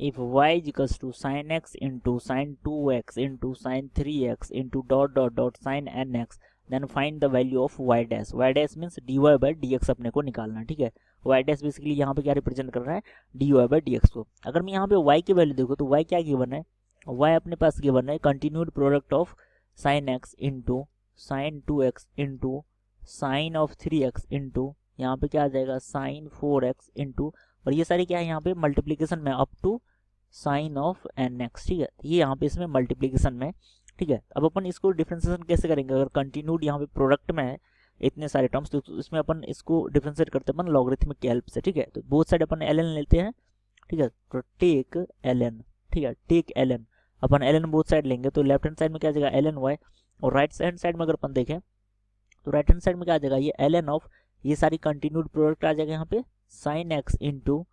If y is equals to sin x into sin2x into sin3x into dot dot dot sin nx then find the value of y dash. y dash means dy by dx अपने को निकालना, ठीक है। y dash basically यहाँ पे क्या represent कर रहा है, dy बाई dx को। अगर मैं यहाँ पे y की वैल्यू देखो तो y क्या गिवन है, y अपने पास गिवन है continued product of sin x into sin2x into sin of 3x into यहाँ पे क्या आ जाएगा sin 4x इंटू, और ये सारी क्या है यहाँ पे मल्टीप्लीकेशन में up to sin of nx, ठीक है। ये यहाँ पे इसमें मल्टीप्लीकेशन में, ठीक है। अब अपन इसको डिफरेंशिएशन कैसे करेंगे, अगर कंटिन्यूड यहाँ पे प्रोडक्ट में है इतने सारे टर्म्स तो इसमें अपन इसको डिफरेंशिएट करते हैं अपन लॉगरिथमिक की हेल्प से, ठीक है। तो बोथ साइड अपन ln लेते हैं, ठीक है। तो टेक ln, ठीक है, टेक ln, अपन ln बोथ साइड लेंगे तो लेफ्ट हैंड साइड में क्या आ जाएगा ln y, और राइट हैंड साइड में अगर अपन देखें तो राइट हैंड साइड में क्या आ जाएगा, ये ln ऑफ ये सारी कंटिन्यूड प्रोडक्ट आ जाएगा यहाँ पे sin x into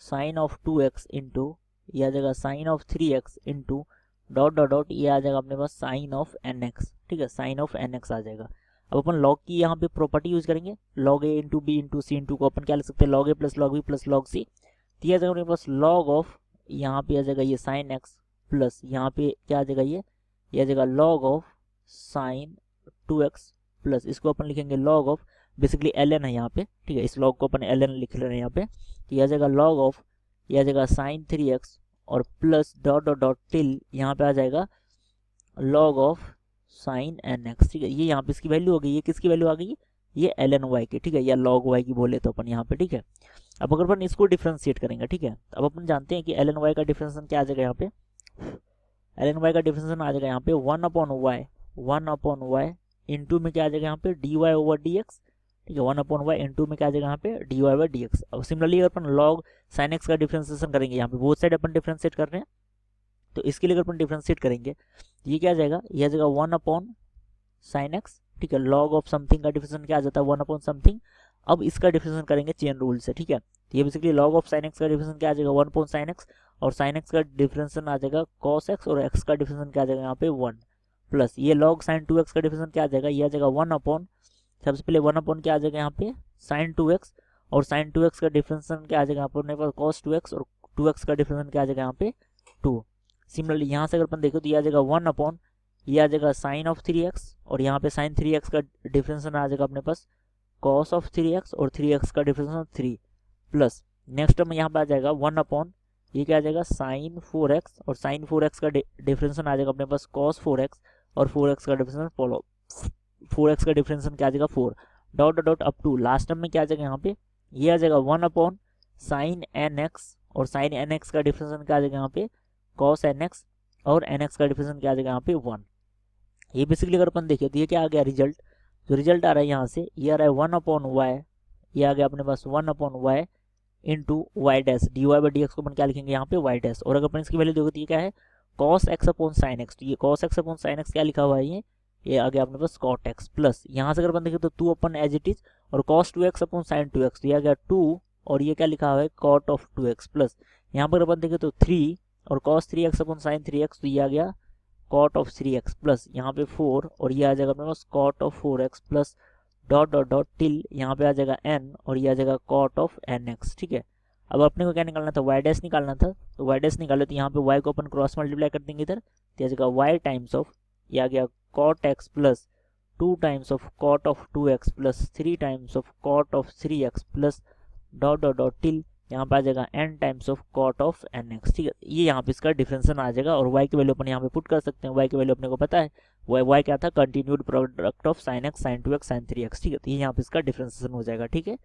sin of 2x into ये आ जाएगा sin of 3x into dot dot dot ये आ जाएगा अपने पास sin ऑफ nx, ठीक है, sin ऑफ nx आ जाएगा। अब अपन log की यहाँ पे प्रॉपर्टी यूज करेंगे, log a into B into C into को अपन क्या लिख सकते हैं log a plus log b plus log c, तो ये आ जाएगा अपने पास log ऑफ यहाँ पे आ जाएगा ये sin x प्लस यहाँ पे क्या आ जाएगा ये आ जाएगा log of sin 2x plus इसको अपन लिखेंगे log ऑफ बेसिकली ln है यहाँ पे, ठीक है, इस log को अपन ln लिख रहे हैं यहाँ पे, तो ये आ जाएगा log ऑफ ये आ जाएगा sin 3x और plus dot dot dot till यहाँ पे आ जाएगा log ऑफ sin nx, ठीक है। ये यहाँ पे इसकी वैल्यू हो गई, ये किसकी वैल्यू आ गई, ये ln y की, ठीक है, या log y की बोले तो अपन यहाँ पे, ठीक है। अब अगर अपन इसको डिफरेंशिएट करेंगे, ठीक है, अब अपन जानते हैं कि ln y का डिफरेंशिएशन क्या आ जाएगा यहाँ पे, ln y का डिफरेंशिएशन आ जाएगा यहाँ पे 1 अपॉन y इंटू में क्या आ जाएगा यहाँ पे dy ओवर dx, ठीक है, 1 अपॉन y इंटू में क्या आ जाएगा यहाँ पे dy बाई dx। अब सिमिलरली अगर अपन log sin x का डिफरेंशिएशन करेंगे, यहाँ पे बोथ साइड अपन डिफरेंशिएट कर रहे हैं, तो इसके लिए अगर अपन डिफरेंशिएट करेंगे ये क्या आ जाएगा, ये आ जाएगा 1 अपॉन sin x, ठीक है, log ऑफ समथिंग का डिफरेंशिएशन क्या आ जाता है 1 अपॉन समथिंग। अब इसका डिफरेंशिएशन करेंगे चेन रूल से, ठीक है, तो ये basically log of sin x का डिफरेंशिएशन क्या आ जाएगा 1 अपॉन sin x, और sin x का डिफरेंशिएशन आ जाएगा cos x, और x का डिफरेंशिएशन क्या आ जाएगा यहाँ पे 1 प्लस ये log sin 2x का डिफरेंशिएशन क्या आ जाएगा, ये आ जाएगा 1 अपॉन, सबसे पहले 1 अपॉन क्या आ जाएगा यहाँ पे sin 2x, और sin 2x का डिफरेंशिएशन क्या आ जाएगा यहाँ पर अपने पास cos 2x, और 2x का डिफरेंशिएशन क्या आ जाएगा यहाँ पे 2। सिमिलरली यहाँ से अगर अपन देखो तो ये आ जाएगा 1 अपॉन ये आ जाएगा sin ऑफ 3x, और यहाँ पे sin 3x का डिफरेंशिएशन आ जाएगा अपने पास cos ऑफ 3x, और 3x का डिफरेंशिएशन 3 प्लस नेक्स्ट टर्म यहाँ पे आ जाएगा 1 अपॉन ये क्या आ जाएगा sin 4x, और sin 4x का डिफरेंशिएशन आ जाएगा अपने पास cos 4x, और 4x का डिफरेंशिएशन 4x का डिफरेंशिएशन क्या आ जाएगा 4 dot dot dot up to last term में क्या आ जाएगा यहाँ पे ये आ जाएगा 1 अपॉन sin nx, और sin nx का डिफरेंशिएशन क्या आ जाएगा यहाँ पे cos nx, और nx का डिफरेंशिएशन क्या आ जाएगा यहाँ पे 1। ये बेसिकली अगर अपन देखें तो ये क्या आ गया रिजल्ट, जो रिजल्ट आ रहा है यहाँ से ये आ रहा है 1 अपॉन y, ये आ गया अपने पास 1 upon y into Y dash dy by dx को अपन क्या लिखेंगे यहाँ पे y डैश, और अगर अपन इसकी वैल्यू देखो तो ये क्या है cos x upon sin x, तो ये cos x upon sin x क्या लिखा हुआ है ये आ गया अपने पास cot x प्लस यहाँ से अगर अपन देखें तो 2 अपन एज इट इज, और cos 2x upon sin 2x, तो ये आ गया 2, और ये क्या लिखा हुआ है cot ऑफ 2x प्लस यहाँ पर अपन देखें तो 3, और cos 3x upon sin 3x, तो ये आ गया cot ऑफ 3x प्लस यहाँ पे 4, और ये आ जाएगा अपने पास cot of 4x plus dot dot dot till यहाँ पे आ जाएगा n, और ये आ जाएगा cot ऑफ nx, ठीक है। अब अपने को क्या निकालना था y डैश निकालना था, तो y डैश निकाले तो यहाँ पे y को अपन क्रॉस मल्टीप्लाई कर देंगे इधर, तो आ जाएगा y टाइम्स ऑफ ये आ गया cot x plus 2 times of cot of 2x plus 3 times of cot of 3x plus dot dot dot till यहाँ पे आ जाएगा n times of cot of nx, ठीक है। ये यहाँ पे इसका डिफरेंशिएशन आ जाएगा, और y की वैल्यू अपन यहाँ पे पुट कर सकते हैं, y की वैल्यू अपने को पता है y क्या था continued product of sin x sin 2x sin 3x, ठीक है, तो ये यहाँ पे इसका डिफरेंशिएशन हो जाएगा, ठीक है।